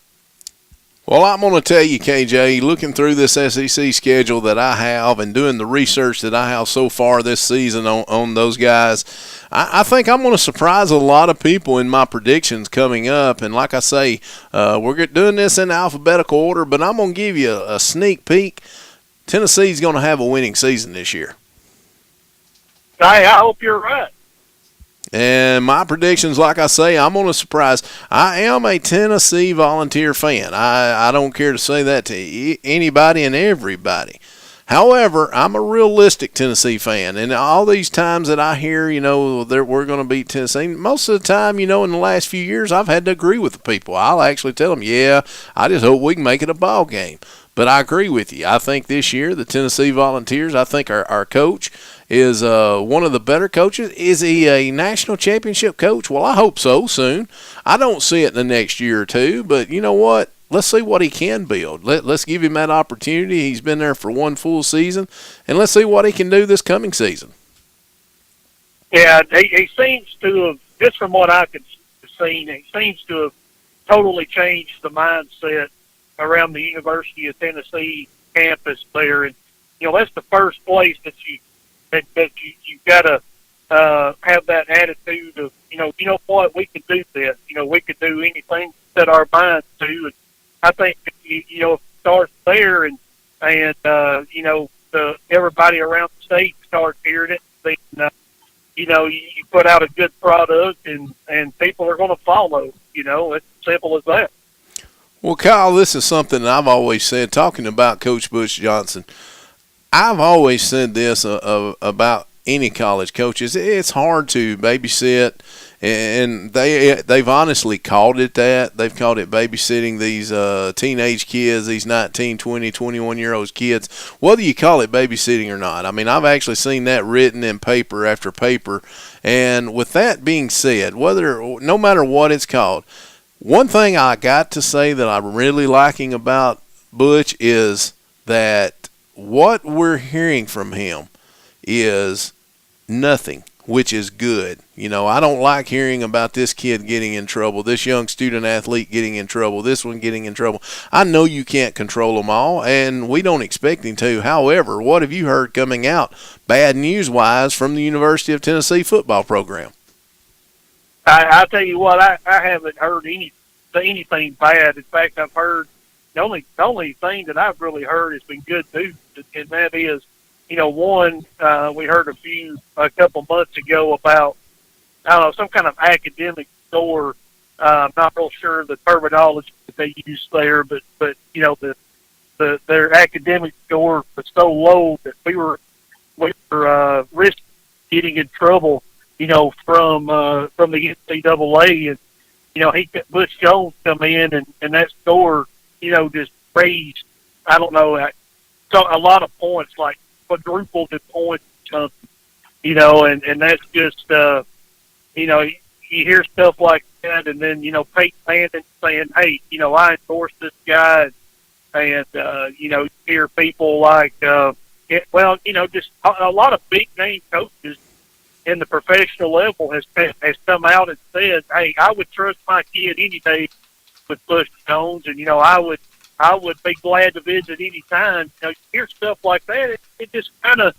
Well, I'm going to tell you, KJ, looking through this SEC schedule that I have and doing the research that I have so far this season on those guys, I think I'm going to surprise a lot of people in my predictions coming up. And like I say, we're doing this in alphabetical order, but I'm going to give you a sneak peek. Tennessee's going to have a winning season this year. I hope you're right. And my predictions, like I say, I'm going to surprise. I am a Tennessee Volunteer fan. I don't care to say that to anybody and everybody. However, I'm a realistic Tennessee fan, and all these times that I hear, that we're going to beat Tennessee, most of the time, in the last few years, I've had to agree with the people. I'll actually tell them, yeah, I just hope we can make it a ball game. But I agree with you. I think this year, the Tennessee Volunteers, I think our coach is one of the better coaches. Is he a national championship coach? Well, I hope so soon. I don't see it in the next year or two, but you know what? Let's see what he can build. Let's give him that opportunity. He's been there for one full season, and let's see what he can do this coming season. Yeah, he seems to have, just from what I could see, he seems to have totally changed the mindset around the University of Tennessee campus there. And, that's the first place that you've got to have that attitude of, what, we can do this. We could do anything that our minds do. And I think, if it starts there and everybody around the state starts hearing it, then, you put out a good product and people are going to follow. It's simple as that. Well, Kyle, this is something I've always said, talking about Coach Butch Johnson. I've always said this about any college coaches. It's hard to babysit, and they've honestly called it that. They've called it babysitting these teenage kids, these 19, 20, 21-year-old kids, whether you call it babysitting or not. I mean, I've actually seen that written in paper after paper. And with that being said, no matter what it's called, one thing I got to say that I'm really liking about Butch is that what we're hearing from him is nothing, which is good. I don't like hearing about this kid getting in trouble, this young student athlete getting in trouble, this one getting in trouble. I know you can't control them all, and we don't expect him to. However, what have you heard coming out bad news-wise from the University of Tennessee football program? I tell you what, I haven't heard anything bad. In fact, I've heard the only thing that I've really heard has been good news, and that is, one, we heard a couple months ago about, I don't know, some kind of academic score. I'm not real sure the terminology that they use there, but their academic score was so low that we were risking getting in trouble, from the NCAA. And, Butch Jones come in and that score, just raised, I don't know, so a lot of points, like quadrupled in points or something, and that's just, you hear stuff like that, and then, Peyton Manning saying, hey, I endorse this guy, and, you hear people like, just a lot of big-name coaches in the professional level has come out and said, hey, I would trust my kid any day with Butch Jones, and, I would be glad to visit any time. You hear stuff like that, it just kind of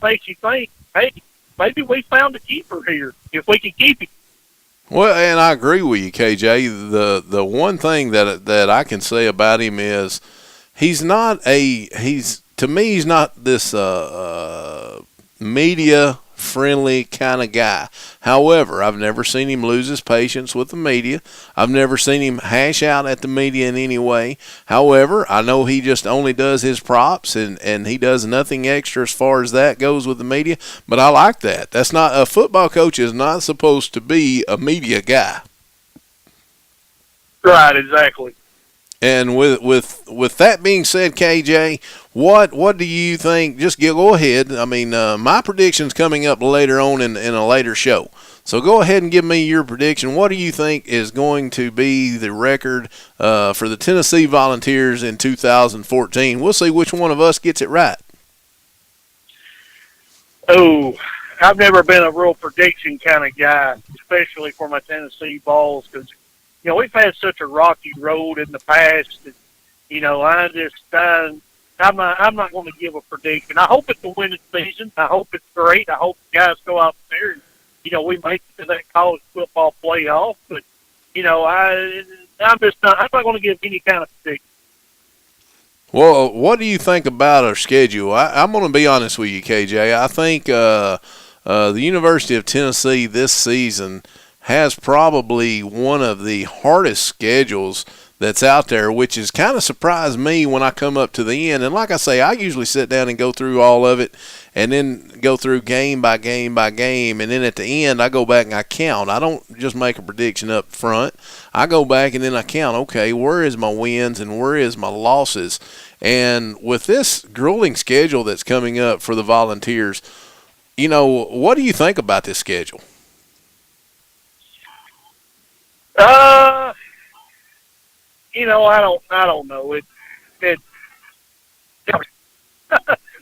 makes you think, hey, maybe we found a keeper here if we can keep him. Well, and I agree with you, KJ. The one thing that I can say about him is he's not this media friendly kind of guy. However, I've never seen him lose his patience with the media. I've never seen him hash out at the media in any way. However, I know he just only does his props and he does nothing extra as far as that goes with the media. But I like that. That's not, a football coach is not supposed to be a media guy. Right, exactly. And with that being said, KJ, what do you think? Just go ahead. I mean, my prediction's coming up later on in a later show. So go ahead and give me your prediction. What do you think is going to be the record for the Tennessee Volunteers in 2014? We'll see which one of us gets it right. Oh, I've never been a real prediction kind of guy, especially for my Tennessee Vols, because we've had such a rocky road in the past that, I'm not going to give a prediction. I hope it's a winning season. I hope it's great. I hope the guys go out there and, we make it to that college football playoff. But, I'm not going to give any kind of prediction. Well, what do you think about our schedule? I'm going to be honest with you, KJ. I think the University of Tennessee this season has probably one of the hardest schedules that's out there, which has kind of surprised me when I come up to the end. And like I say, I usually sit down and go through all of it and then go through game by game by game. And then at the end, I go back and I count. I don't just make a prediction up front. I go back and then I count, okay, where is my wins and where is my losses? And with this grueling schedule that's coming up for the Volunteers, you know, what do you think about this schedule? You know, I don't know. It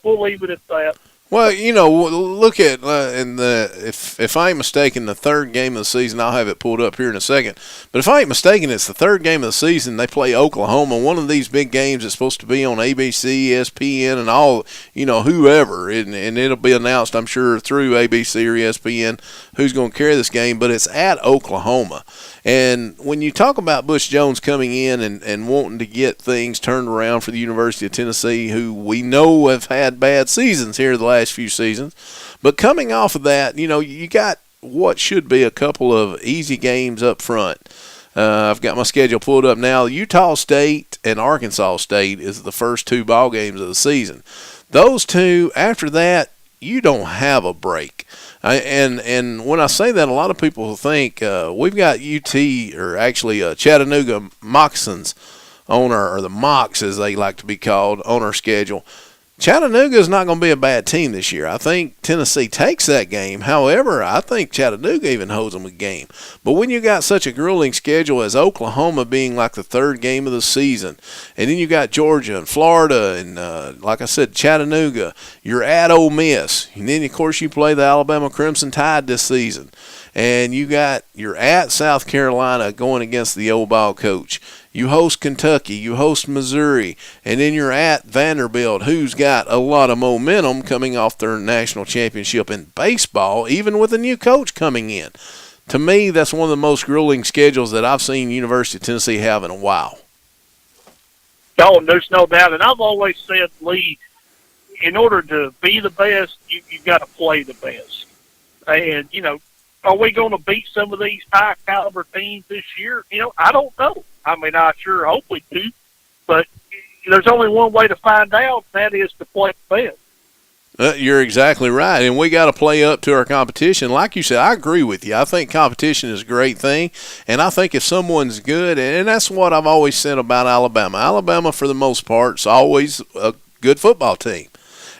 we'll leave it at that. Well, you know, look at if I ain't mistaken, the third game of the season. I'll have it pulled up here in a second. But if I ain't mistaken, it's the third game of the season. They play Oklahoma. One of these big games is supposed to be on ABC, ESPN, and all, you know, whoever, and it'll be announced, I'm sure, through ABC or ESPN who's going to carry this game. But it's at Oklahoma. And when you talk about Butch Jones coming in and wanting to get things turned around for the University of Tennessee, who we know have had bad seasons here the last few seasons, but coming off of that, you know, you got what should be a couple of easy games up front. I've got my schedule pulled up now. Utah State and Arkansas State is the first two ball games of the season. Those two, after that, you don't have a break. And when I say that, a lot of people think we've got UT, or actually Chattanooga Moccasins on our, or the Mocs as they like to be called, on our schedule. Chattanooga is not going to be a bad team this year. I think Tennessee takes that game. However, I think Chattanooga even holds them a game. But when you got such a grueling schedule as Oklahoma being like the third game of the season, and then you got Georgia and Florida and, like I said, Chattanooga, you're at Ole Miss. And then, of course, you play the Alabama Crimson Tide this season. And you're at South Carolina going against the old ball coach. You host Kentucky, you host Missouri, and then you're at Vanderbilt, who's got a lot of momentum coming off their national championship in baseball, even with a new coach coming in. To me, that's one of the most grueling schedules that I've seen University of Tennessee have in a while. Oh, there's no doubt. And I've always said, Lee, in order to be the best, you've got to play the best. And, you know, are we going to beat some of these high-caliber teams this year? You know, I don't know. I mean, I sure hope we do. But there's only one way to find out, and that is to play the best. You're exactly right, and we got to play up to our competition. Like you said, I agree with you. I think competition is a great thing, and I think if someone's good, and that's what I've always said about Alabama. Alabama, for the most part, is always a good football team.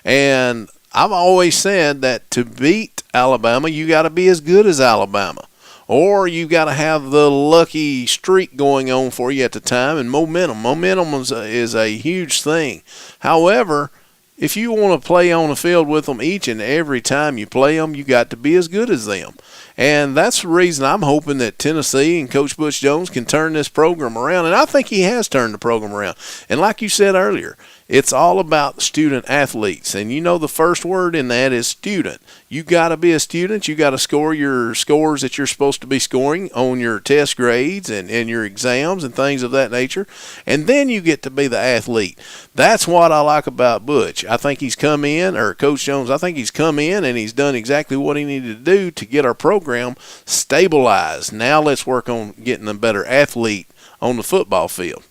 And I've always said that to beat Alabama, you got to be as good as Alabama. Or you got to have the lucky streak going on for you at the time, and momentum. Momentum is a huge thing. However, if you want to play on the field with them each and every time you play them, you got to be as good as them. And that's the reason I'm hoping that Tennessee and Coach Butch Jones can turn this program around. And I think he has turned the program around. And like you said earlier, it's all about student athletes. And you know the first word in that is student. You got to be a student. You got to score your scores that you're supposed to be scoring on your test grades and your exams and things of that nature. And then you get to be the athlete. That's what I like about Butch. I think he's come in, or Coach Jones, I think he's come in and he's done exactly what he needed to do to get our program stabilized. Now let's work on getting a better athlete on the football field.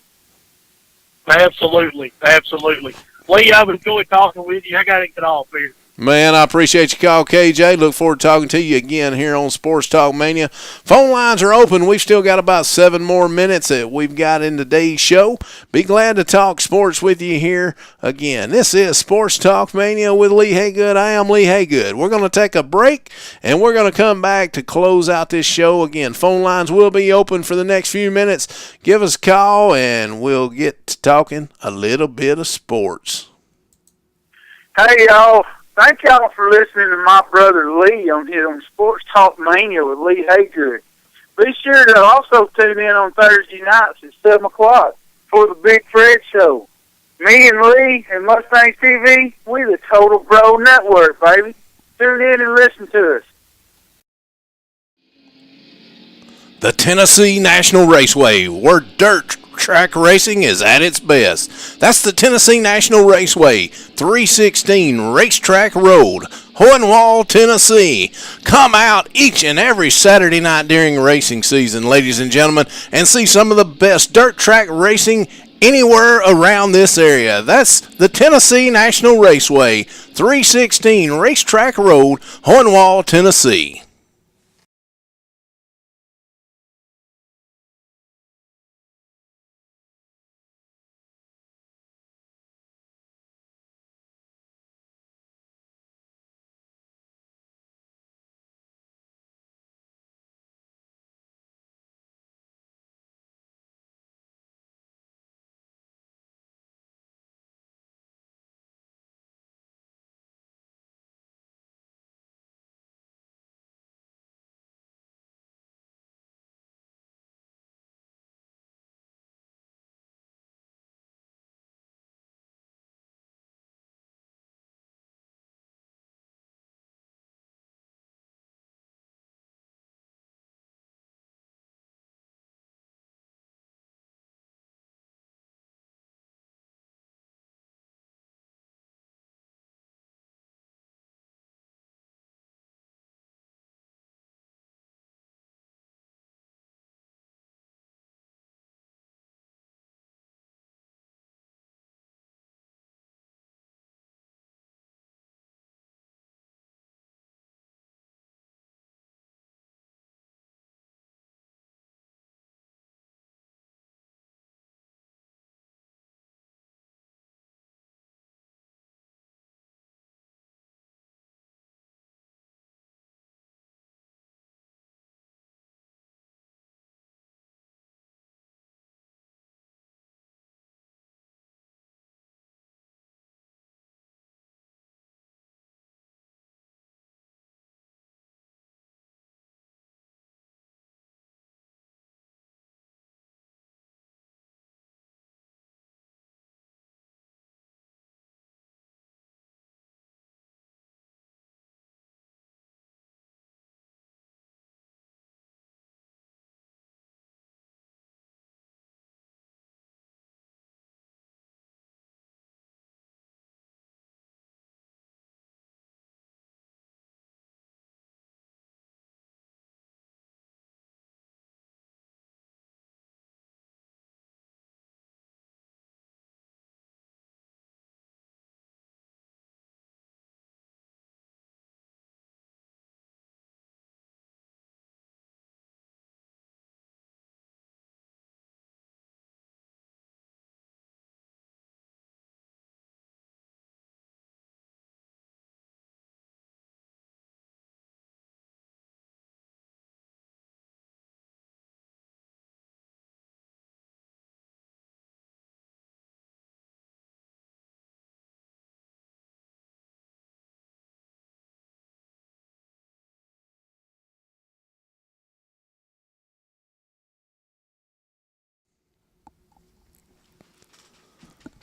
Absolutely. Absolutely. Lee, I've enjoyed talking with you. I got to get off here. Man, I appreciate your call, KJ. Look forward to talking to you again here on Sports Talk Mania. Phone lines are open. We've still got about 7 more minutes that we've got in today's show. Be glad to talk sports with you here again. This is Sports Talk Mania with Lee Haygood. I am Lee Haygood. We're going to take a break, and we're going to come back to close out this show. Again, phone lines will be open for the next few minutes. Give us a call, and we'll get to talking a little bit of sports. Hey, y'all. Thank y'all for listening to my brother Lee on Sports Talk Mania with Lee Haygood. Be sure to also tune in on Thursday nights at 7 o'clock for the Big Fred Show. Me and Lee and Mustangs TV, we the Total Bro Network, baby. Tune in and listen to us. The Tennessee National Raceway, where dirt track racing is at its best. That's the Tennessee National Raceway, 316 Racetrack Road, Hohenwald, Tennessee. Come out each and every Saturday night during racing season, ladies and gentlemen, and see some of the best dirt track racing anywhere around this area. That's the Tennessee National Raceway, 316 Racetrack Road, Hohenwald, Tennessee.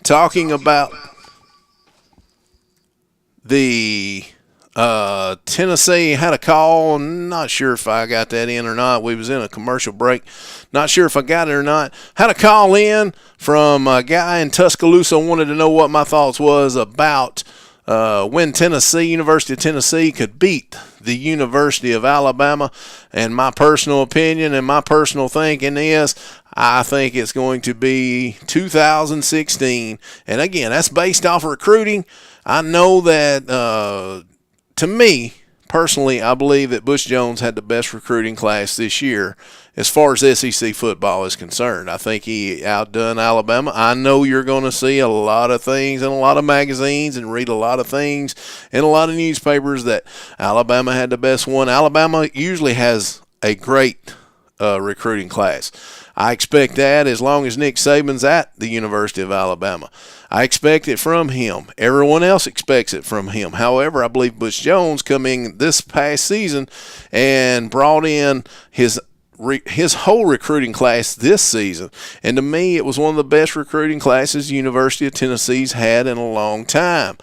Talking about the Tennessee had a call. Not sure if I got that in or not. We was in a commercial break. Not sure if I got it or not. Had a call in from a guy in Tuscaloosa. Wanted to know what my thoughts was about when University of Tennessee could beat the University of Alabama. And my personal opinion and my personal thinking is I think it's going to be 2016. And again, that's based off of recruiting. I know that, to me, personally, I believe that Butch Jones had the best recruiting class this year as far as SEC football is concerned. I think he outdone Alabama. I know you're going to see a lot of things in a lot of magazines and read a lot of things in a lot of newspapers that Alabama had the best one. Alabama usually has a great recruiting class. I expect that as long as Nick Saban's at the University of Alabama. I expect it from him. Everyone else expects it from him. However, I believe Butch Jones coming this past season and brought in his whole recruiting class this season. And to me, it was one of the best recruiting classes the University of Tennessee's had in a long time.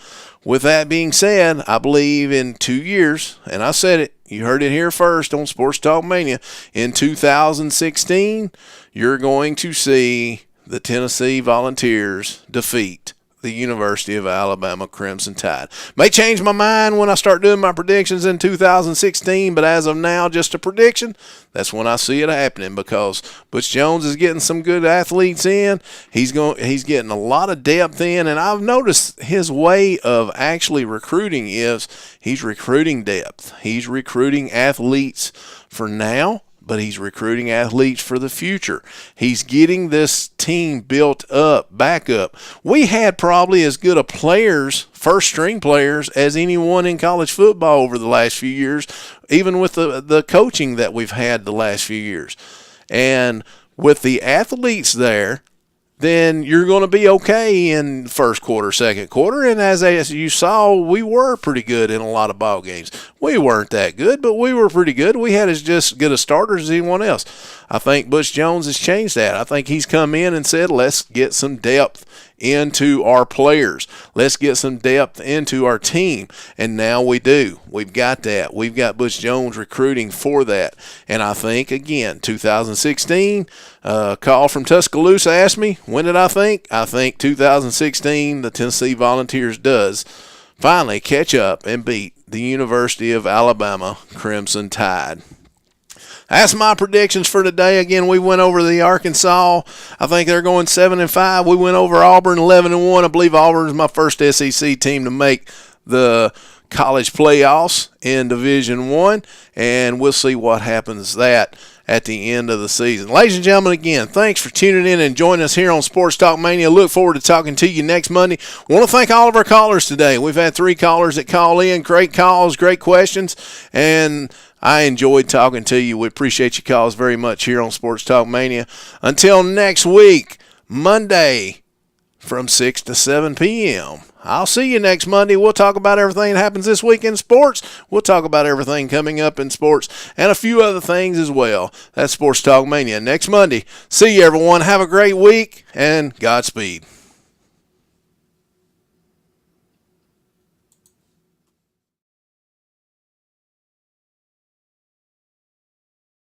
With that being said, I believe in 2 years, and I said it, you heard it here first on Sports Talk Mania, in 2016, you're going to see the Tennessee Volunteers defeat the University of Alabama Crimson Tide. May change my mind when I start doing my predictions in 2016, but as of now, just a prediction. That's when I see it happening, because Butch Jones is getting some good athletes in. He's getting a lot of depth in, and I've noticed his way of actually recruiting is he's recruiting depth. He's recruiting athletes for now, but he's recruiting athletes for the future. He's getting this team built up, back up. We had probably as good a players, first-string players, as anyone in college football over the last few years, even with the coaching that we've had the last few years. And with the athletes there, then you're going to be okay in first quarter, second quarter. And as you saw, we were pretty good in a lot of ball games. We weren't that good, but we were pretty good. We had as just good a starters as anyone else. I think Butch Jones has changed that. I think he's come in and said, let's get some depth into our players. Let's get some depth into our team. And now we do. We've got that. We've got Butch Jones recruiting for that. And I think, again, 2016, call from Tuscaloosa asked me, when did I think? I think 2016, the Tennessee Volunteers does finally catch up and beat the University of Alabama Crimson Tide. That's my predictions for today. Again, we went over the Arkansas. I think they're going 7-5. We went over Auburn 11-1. I believe Auburn is my first SEC team to make the college playoffs in Division I, and we'll see what happens that at the end of the season. Ladies and gentlemen, again, thanks for tuning in and joining us here on Sports Talk Mania. Look forward to talking to you next Monday. Want to thank all of our callers today. We've had 3 callers that call in. Great calls, great questions, and I enjoyed talking to you. We appreciate your calls very much here on Sports Talk Mania. Until next week, Monday from 6 to 7 p.m. I'll see you next Monday. We'll talk about everything that happens this week in sports. We'll talk about everything coming up in sports and a few other things as well. That's Sports Talk Mania next Monday. See you, everyone. Have a great week, and Godspeed.